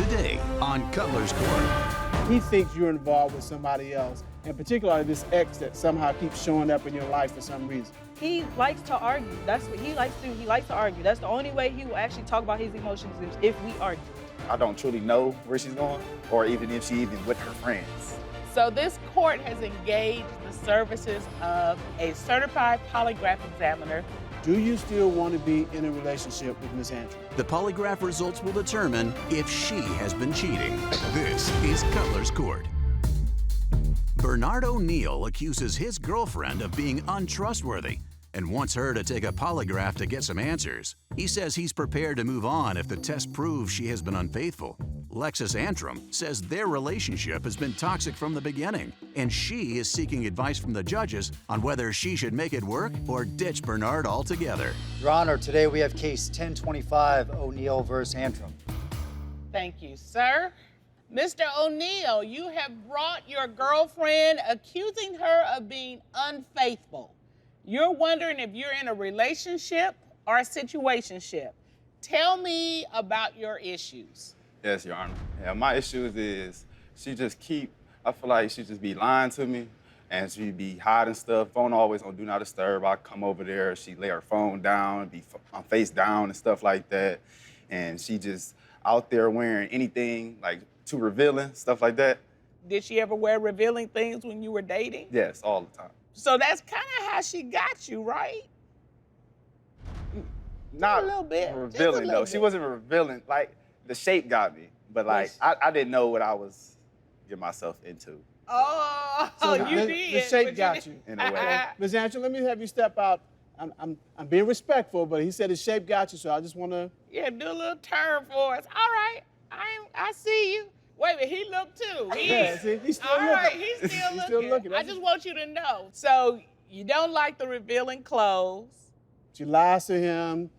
today on Cutler's Court. He thinks you're involved with somebody else, and particularly this ex that somehow keeps showing up in your life for some reason. He likes to argue. That's what he likes to do. He likes to argue. That's the only way he will actually talk about his emotions is if we argue. I don't truly know where she's going, or even if she even with her friends. So this court has engaged the services of a certified polygraph examiner. Do you still want to be in a relationship with Miss Antrim? The polygraph results will determine if she has been cheating. This is Cutler's Court. Bernard O'Neill accuses his girlfriend of being untrustworthy and wants her to take a polygraph to get some answers. He says he's prepared to move on if the test proves she has been unfaithful. Lexis Antrim says their relationship has been toxic from the beginning, and she is seeking advice from the judges on whether she should make it work or ditch Bernard altogether. Your Honor, today we have case 1025, O'Neill versus Antrim. Thank you, sir. Mr. O'Neill, you have brought your girlfriend accusing her of being unfaithful. You're wondering if you're in a relationship or a situationship. Tell me about your issues. Yes, Your Honor. Yeah, my issues is I feel like she just be lying to me, and she be hiding stuff. Phone always on Do Not Disturb. I come over there, she lay her phone down, be on face down and stuff like that. And she just out there wearing anything, like too revealing, stuff like that. Did she ever wear revealing things when you were dating? Yes, all the time. So that's kind of how she got you, right? Not a little bit. Revealing, though. She wasn't revealing. Like, the shape got me. But, like, I didn't know what I was getting myself into. Oh, So you the, did. The shape but got you. In a way. Ms. Antrim, let me have you step out. I'm being respectful, but he said his shape got you, so I just want to... Yeah, do a little turn for us. All right, I see you. Wait a minute, he looked too. He's still all looking. right, he's still He's looking. still looking. I just want you to know. So you don't like the revealing clothes. She lies to him.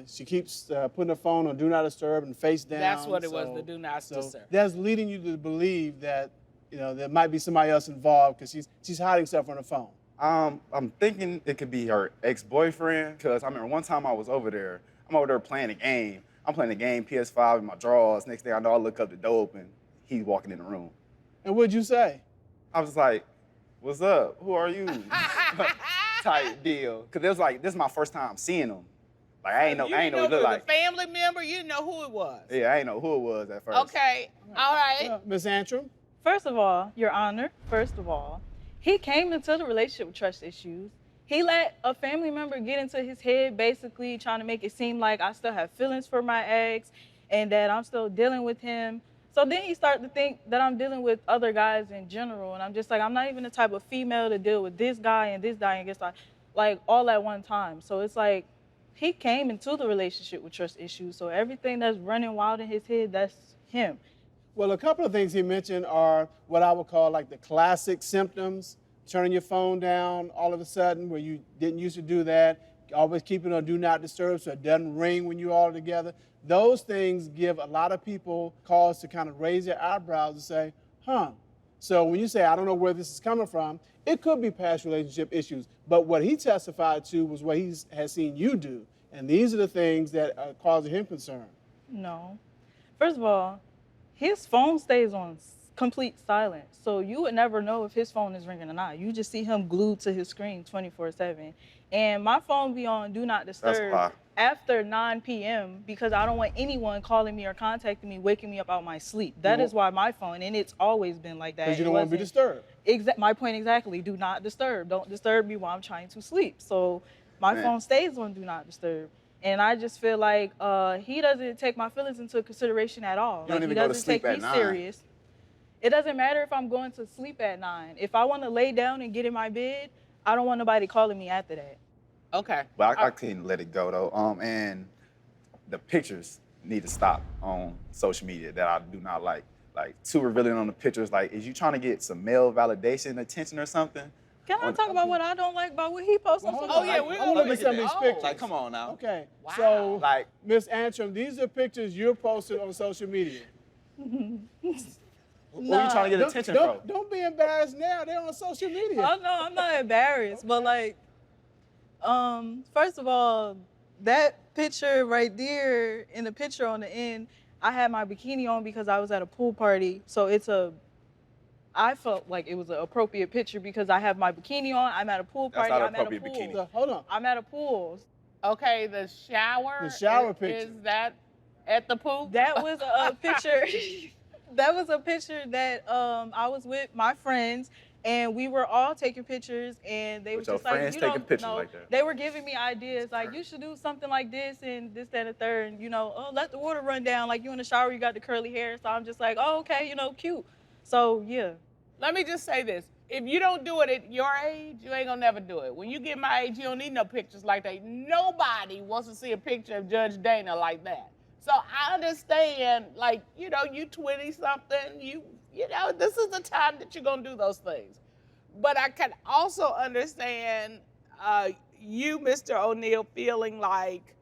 She keeps putting her phone on Do Not Disturb and face down. That's what it was, the Do Not Disturb. That's leading you to believe that, there might be somebody else involved because she's hiding stuff on her phone. I'm thinking it could be her ex-boyfriend, because I remember one time I was over there. I'm over there playing a game. I'm playing a game, PS5 in my drawers. Next thing I know, I look up, the door open. He's walking in the room. And what'd you say? I was like, what's up? Who are you? Type deal. Because it was like, this is my first time seeing him. Like, I ain't know what he looked like. A family member, you didn't know who it was. Yeah, I ain't know who it was at first. Okay, all right. Ms. Antrim? First of all, Your Honor, he came into the relationship with trust issues. He let a family member get into his head, basically trying to make it seem like I still have feelings for my ex and that I'm still dealing with him. So then he started to think that I'm dealing with other guys in general. And I'm just like, I'm not even the type of female to deal with this guy and this guy and this guy, like all at one time. So it's like, he came into the relationship with trust issues. So everything that's running wild in his head, that's him. Well, a couple of things he mentioned are what I would call like the classic symptoms. Turning your phone down all of a sudden where you didn't used to do that. Always keeping it on Do Not Disturb so it doesn't ring when you're all together. Those things give a lot of people cause to kind of raise their eyebrows and say, huh. So when you say, I don't know where this is coming from, it could be past relationship issues. But what he testified to was what he has seen you do. And these are the things that are causing him concern. No. First of all, his phone stays on complete silence. So you would never know if his phone is ringing or not. You just see him glued to his screen 24/7. And my phone be on Do Not Disturb after 9 p.m. because I don't want anyone calling me or contacting me, waking me up out my sleep. That is why my phone, and it's always been like that. Because you don't want to be disturbed. My point exactly, Do Not Disturb. Don't disturb me while I'm trying to sleep. So my phone stays on Do Not Disturb. And I just feel like he doesn't take my feelings into consideration at all. You don't even he go to doesn't sleep take at me 9. serious. It doesn't matter if I'm going to sleep at 9. If I want to lay down and get in my bed, I don't want nobody calling me after that. Okay. But I couldn't let it go, though. And the pictures need to stop on social media that I do not like. Like, too revealing on the pictures. Like, is you trying to get some male validation, attention or something? Can I talk about what I don't like about what he posts on social media? Oh, yeah, we're I going want to to look at some of these pictures. Like, come on now. Okay. Wow. So, Like, Ms. Antrim, these are pictures you're posting on social media. where you trying to get attention from? Don't be embarrassed now. They're on social media. Oh, no, I'm not embarrassed. But, like, first of all, that picture right there and the picture on the end, I had my bikini on because I was at a pool party. So I felt like it was an appropriate picture because I have my bikini on. I'm at a pool That's party. not I'm at a appropriate pool. bikini. So, hold on. I'm at a pool. Okay, the shower. The shower is, picture. Is that at the pool? That was a picture. That was a picture that I was with my friends, and we were all taking pictures, and they were With your just like, friends you taking know, pictures no, like that? they were giving me ideas like you should do something like this and this, that, and the third. And, you know, oh, let the water run down. Like you in the shower, you got the curly hair. So I'm just like, oh, okay, you know, cute. So yeah. Let me just say this. If you don't do it at your age, you ain't gonna never do it. When you get my age, you don't need no pictures like that. Nobody wants to see a picture of Judge Dana like that. So I understand, like, you know, you 20-something, you know, this is the time that you're gonna do those things. But I can also understand you, Mr. O'Neal, feeling like,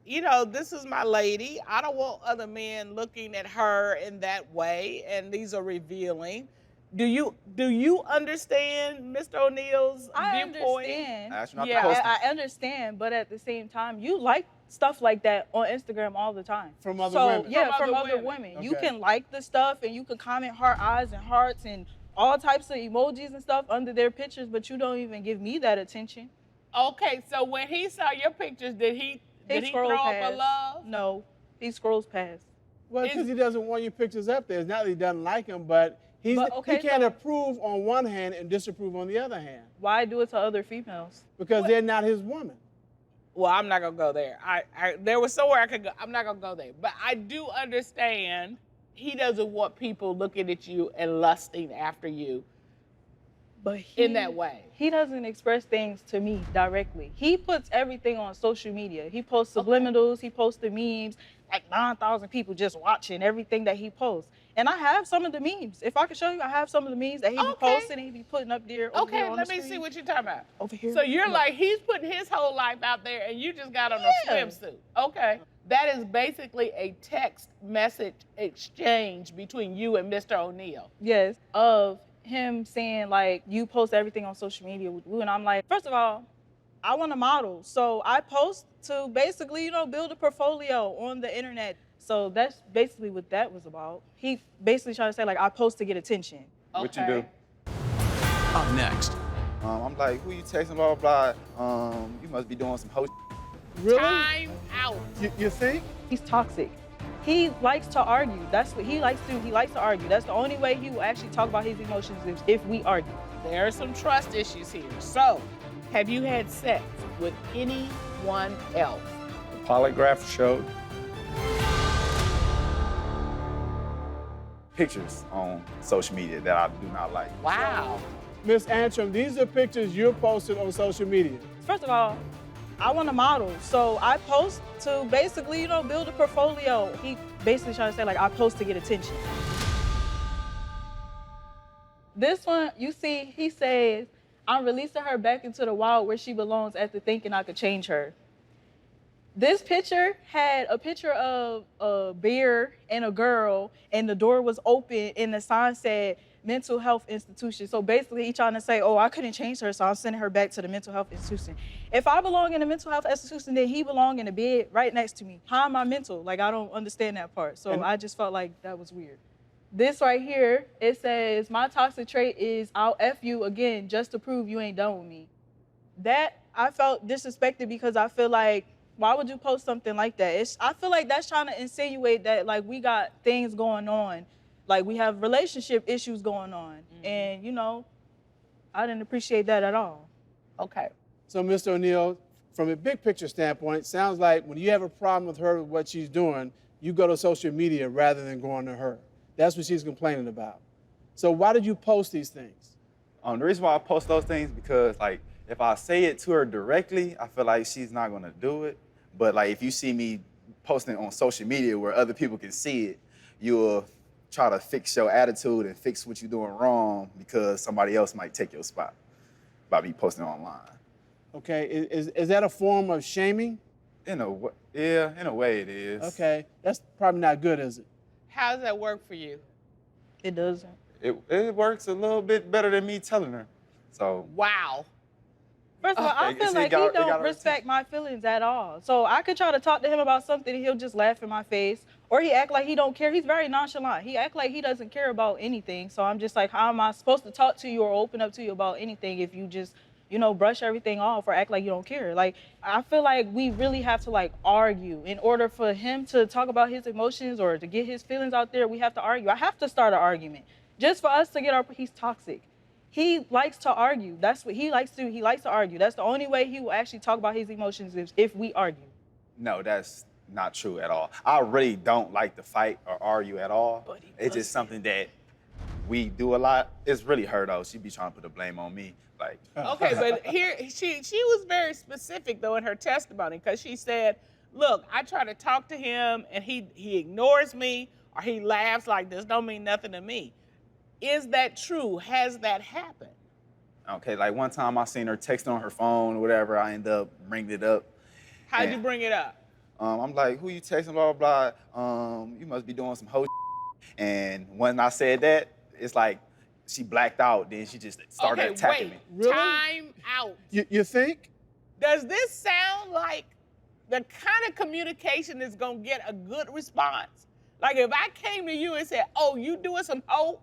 you know, this is my lady. I don't want other men looking at her in that way, and these are revealing. Do you understand Mr. O'Neal's I viewpoint? understand. I asked you not to Yeah, post it. I understand, but at the same time, you like stuff like that on Instagram all the time. From other so, women? Yeah, From from other other women. women. You Okay. can like the stuff and you can comment heart eyes and hearts and all types of emojis and stuff under their pictures, but you don't even give me that attention. Okay, so when he saw your pictures, did he throw scrolled up past. a love? No, he scrolls past. Well, because he doesn't want your pictures up there. It's not that he doesn't like them, but he can't so- approve on one hand and disapprove on the other hand Why do it to other females? because they're not his woman. Well, I'm not gonna go there. There was somewhere I could go. I'm not gonna go there. But I do understand he doesn't want people looking at you and lusting after you But in that way. He doesn't express things to me directly. He puts everything on social media. He posts subliminals, he posts the memes, like 9,000 people just watching everything that he posts. And I have some of the memes. If I could show you, I have some of the memes that he be Okay. posting and he be putting up there. Over there Okay, on let the me screen. see what you're talking about. Over here. So you're Look. like, he's putting his whole life out there and you just got on a Yeah. swimsuit. Okay. That is basically a text message exchange between you and Mr. O'Neal. Yes, of him saying like, you post everything on social media with you. And I'm like, first of all, I want to model. So I post to basically, you know, build a portfolio on the internet. So that's basically what that was about. He basically trying to say like, I post to get attention. What you Okay. do? Up next, I'm like, who you texting, blah, blah, blah. You must be doing some hoe. Really? Time out. You think? He's toxic. He likes to argue. That's what he likes to do. He likes to argue. That's the only way he will actually talk about his emotions is if we argue. There are some trust issues here. So, have you had sex with anyone else? The Polygraph showed pictures on social media that I do not like. Wow. Miss Antrim, these are pictures you're posting on social media. First of all, I want to model. So I post to basically, you know, build a portfolio. He basically trying to say like, I post to get attention. This one, you see, he says, I'm releasing her back into the wild where she belongs after thinking I could change her. This picture had a picture of a bear and a girl, and the door was open, and the sign said mental health institution. So basically, he's trying to say, oh, I couldn't change her, so I'm sending her back to the mental health institution. If I belong in a mental health institution, then he belong in a bed right next to me. How am I mental? Like, I don't understand that part. So I just felt like that was weird. This right here, it says, my toxic trait is I'll F you again just to prove you ain't done with me. That, I felt disrespected because I feel like, why would you post something like that? I feel like that's trying to insinuate that like we got things going on, like we have relationship issues going on. Mm-hmm. And you know, I didn't appreciate that at all. Okay. So, Mr. O'Neal, from a big picture standpoint, sounds like when you have a problem with her, with what she's doing, you go to social media rather than going to her. That's what she's complaining about. So why did you post these things? The reason why I post those things because like if I say it to her directly, I feel like she's not gonna do it. But like if you see me posting on social media where other people can see it, you'll try to fix your attitude and fix what you're doing wrong because somebody else might take your spot by me posting online. Okay, is that a form of shaming? In a way it is. Okay, that's probably not good, is it? How does that work for you? It doesn't. It works a little bit better than me telling her. So Wow. First of all, I feel like he don't respect my feelings at all. So I could try to talk to him about something and he'll just laugh in my face. Or he act like he don't care. He's very nonchalant. He act like he doesn't care about anything. So I'm just like, how am I supposed to talk to you or open up to you about anything if you just, brush everything off or act like you don't care? Like, I feel like we really have to like argue in order for him to talk about his emotions or to get his feelings out there. We have to argue. I have to start an argument just for us to get he's toxic. He likes to argue. That's what he likes to do. He likes to argue. That's the only way he will actually talk about his emotions is if we argue. No, that's not true at all. I really don't like to fight or argue at all. It's just something that we do a lot. It's really her though. She be trying to put the blame on me. Like, okay, but here she was very specific though in her testimony because she said, "Look, I try to talk to him and he ignores me or he laughs like this don't mean nothing to me." Is that true? Has that happened? okay, like one time I seen her texting on her phone or whatever. I ended up bringing it up. How'd you bring it up? I'm like, who you texting, blah, blah, blah. You must be doing some hoe shit. And when I said that, it's like she blacked out. Then she just started attacking me. Really? Time out. You think? Does this sound like the kind of communication that's gonna get a good response? Like if I came to you and said, oh, you doing some hoe,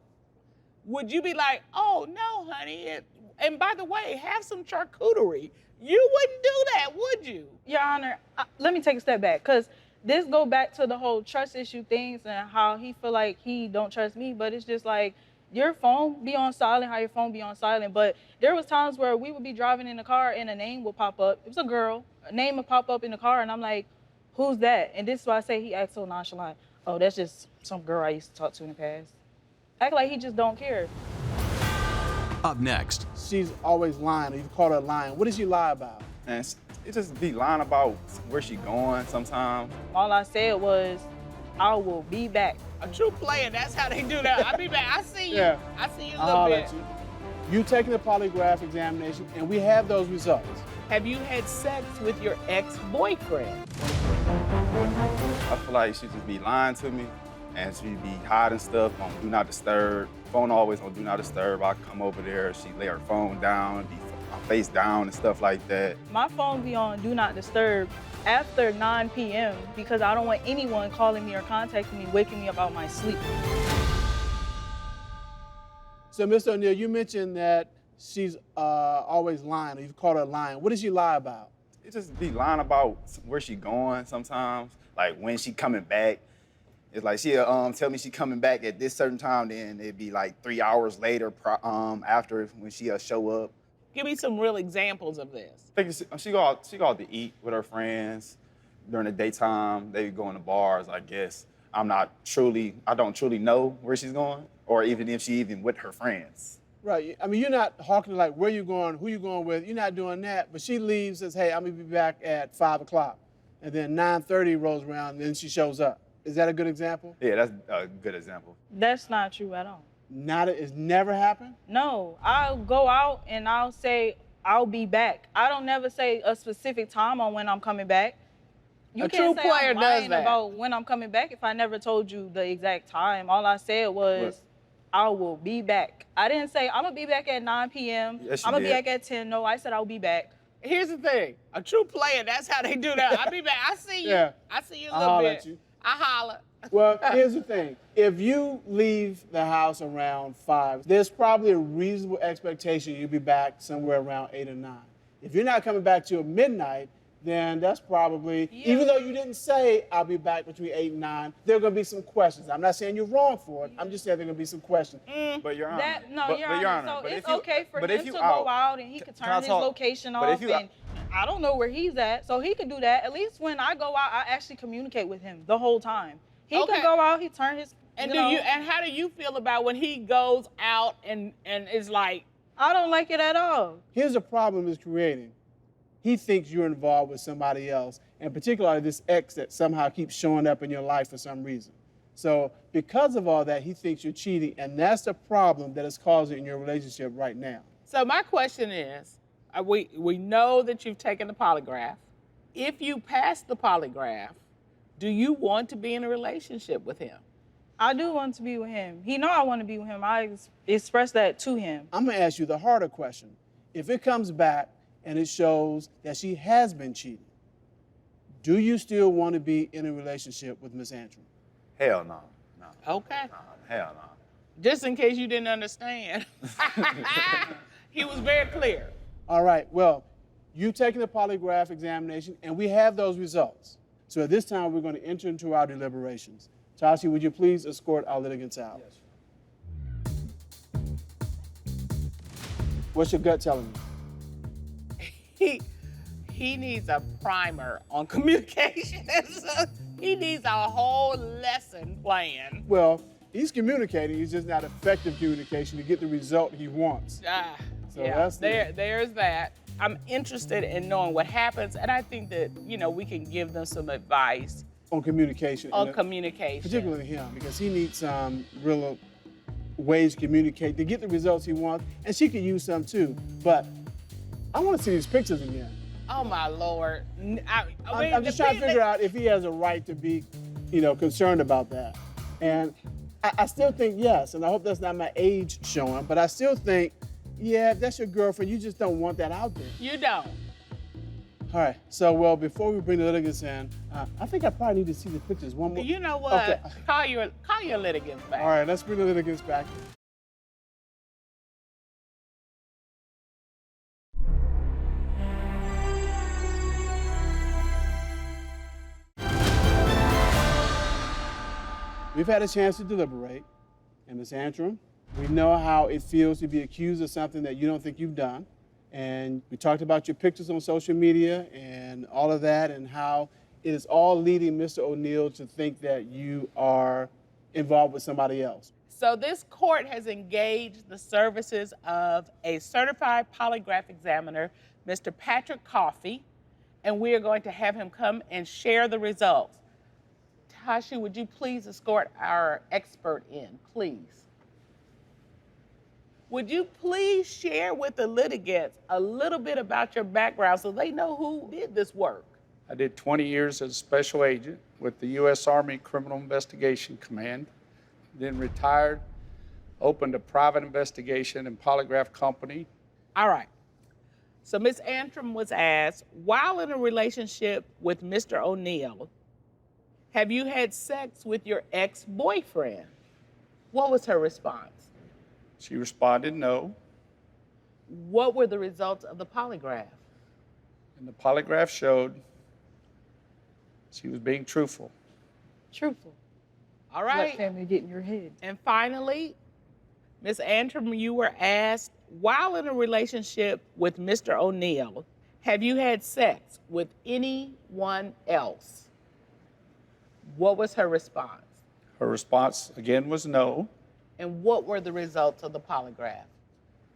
would you be like, oh, no, honey, and by the way, have some charcuterie? You wouldn't do that, would you? Your Honor, let me take a step back, because this go back to the whole trust issue things and how he feel like he don't trust me, but it's just like, your phone be on silent, how your phone be on silent, but there was times where we would be driving in the car and a name would pop up. It was a girl, a name would pop up in the car, and I'm like, who's that? And this is why I say he acts so nonchalant. Oh, that's just some girl I used to talk to in the past. Act like he just don't care. Up next, She's always lying, or you've caught her lying. What does she lie about? And it just be lying about where she going sometimes. All I said was, I will be back. A true player, that's how they do that. I'll be back. I see you. Yeah. I see you a I'll little let bit. you. You taking the polygraph examination, and we have those results. Have you had sex with your ex-boyfriend? I feel like she just be lying to me and she be hiding stuff on Do Not Disturb. Phone always on Do Not Disturb. I come over there, she lay her phone down, be face down and stuff like that. My phone be on Do Not Disturb after 9 p.m. because I don't want anyone calling me or contacting me, waking me up out my sleep. So, Mr. O'Neal, you mentioned that she's always lying, or you've caught her lying. What does she lie about? It just be lying about where she going sometimes, like when she coming back. It's like she'll tell me she coming back at this certain time, then it'd be like 3 hours later after when she'll show up. Give me some real examples of this. I think she go out to eat with her friends during the daytime. They go in the bars, I guess. I don't truly know where she's going, or even if she even with her friends. Right. I mean, you're not hawking like where you going, who you going with. You're not doing that. But she leaves, says, hey, I'm going to be back at 5 o'clock. And then 9:30 rolls around, and then she shows up. Is that a good example? Yeah, that's a good example. That's not true at all. It's never happened? No, I'll go out and I'll say, I'll be back. I don't never say a specific time on when I'm coming back. You A can't true say player I'm does lying that. about when I'm coming back if I never told you the exact time. All I said was, I will be back. I didn't say, I'm going to be back at 9 p.m. Yes, I'm going to be did. back at 10. No, I said I'll be back. Here's the thing. A true player, that's how they do that. I'll be back. I see you. Yeah. I see you a I'll little holler bit. at you. I holler. Well, here's the thing. If you leave the house around 5, there's probably a reasonable expectation you'll be back somewhere around 8 or 9. If you're not coming back till midnight, then that's probably, even though you didn't say, I'll be back between 8 and 9, there are going to be some questions. I'm not saying you're wrong for it. I'm just saying there are going to be some questions. But Your Honor. Your Honor, so but it's if you- okay for but him if to you go out- out and he could Can I turn his talk? location But if off you- and I don't know where he's at, so he could do that. At least when I go out, I actually communicate with him the whole time. He Okay. could go out, he turn his, And you know, and how do you feel about when he goes out and is like, I don't like it at all. Here's a problem he's creating. He thinks you're involved with somebody else, and particularly this ex that somehow keeps showing up in your life for some reason. So because of all that, he thinks you're cheating, and that's the problem that is causing in your relationship right now. so my question is, we know that you've taken the polygraph. If you pass the polygraph, do you want to be in a relationship with him? I do want to be with him. He know I want to be with him. I express that to him. I'm gonna ask you the harder question. If it comes back and it shows that she has been cheating, do you still want to be in a relationship with Miss Antrim? Hell no. No. Okay. No, hell no. Just in case you didn't understand. He was very clear. All right, well, you've taken the polygraph examination, and we have those results. So at this time, we're going to enter into our deliberations. Tashi, would you please escort our litigants out? Yes. What's your gut telling you? He needs a primer on communications. He needs a whole lesson plan. Well, he's communicating, he's just not effective communication to get the result he wants. So Yeah, that's there's that. I'm interested in knowing what happens, and I think that, we can give them some advice on communication. on communication. Particularly him, because he needs some real ways to communicate to get the results he wants, and she could use some too. But I want to see these pictures again. Oh my Lord. I'm just trying to figure out if he has a right to be, concerned about that. And I still think yes, and I hope that's not my age showing, but I still think, yeah, if that's your girlfriend, you just don't want that out there. You don't. All right, so well, before we bring the litigants in, I think I probably need to see the pictures one more. You know what? Okay. Call your litigants back. All right, let's bring the litigants back. We've had a chance to deliberate, and Ms. Antrim, we know how it feels to be accused of something that you don't think you've done. And we talked about your pictures on social media and all of that, and how it is all leading Mr. O'Neal to think that you are involved with somebody else. So this court has engaged the services of a certified polygraph examiner, Mr. Patrick Coffey, and we are going to have him come and share the results. Tashi, would you please escort our expert in, please? Would you please share with the litigants a little bit about your background so they know who did this work? I did 20 years as a special agent with the U.S. Army Criminal Investigation Command, then retired, opened a private investigation and polygraph company. All right. So Ms. Antrim was asked, while in a relationship with Mr. O'Neal, have you had sex with your ex-boyfriend? What was her response? She responded, no. What were the results of the polygraph? And the polygraph showed she was being truthful. Truthful. All right. Let family get in your head. And finally, Ms. Antrim, you were asked, while in a relationship with Mr. O'Neal, have you had sex with anyone else? What was her response? Her response, again, was no. And what were the results of the polygraph?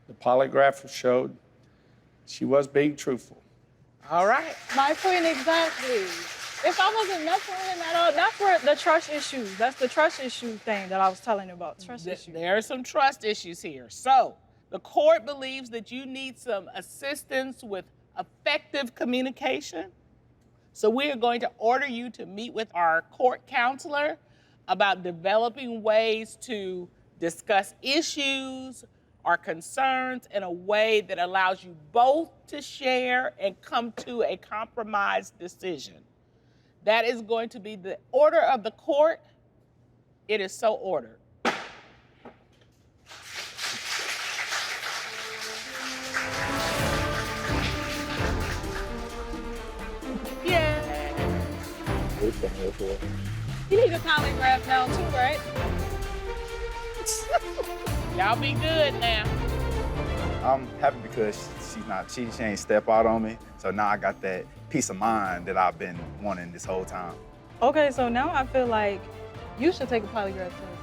The polygraph showed she was being truthful. All right. My point exactly. If I wasn't messing with him at all, that's where the trust issues. That's the trust issue thing that I was telling you about. Trust issues. There are some trust issues here. So the court believes that you need some assistance with effective communication. So we are going to order you to meet with our court counselor about developing ways to discuss issues or concerns in a way that allows you both to share and come to a compromised decision. That is going to be the order of the court. It is so ordered. You need a polygraph now too, right? Y'all be good now. I'm happy because she ain't step out on me. So now I got that peace of mind that I've been wanting this whole time. Okay, so now I feel like you should take a polygraph test.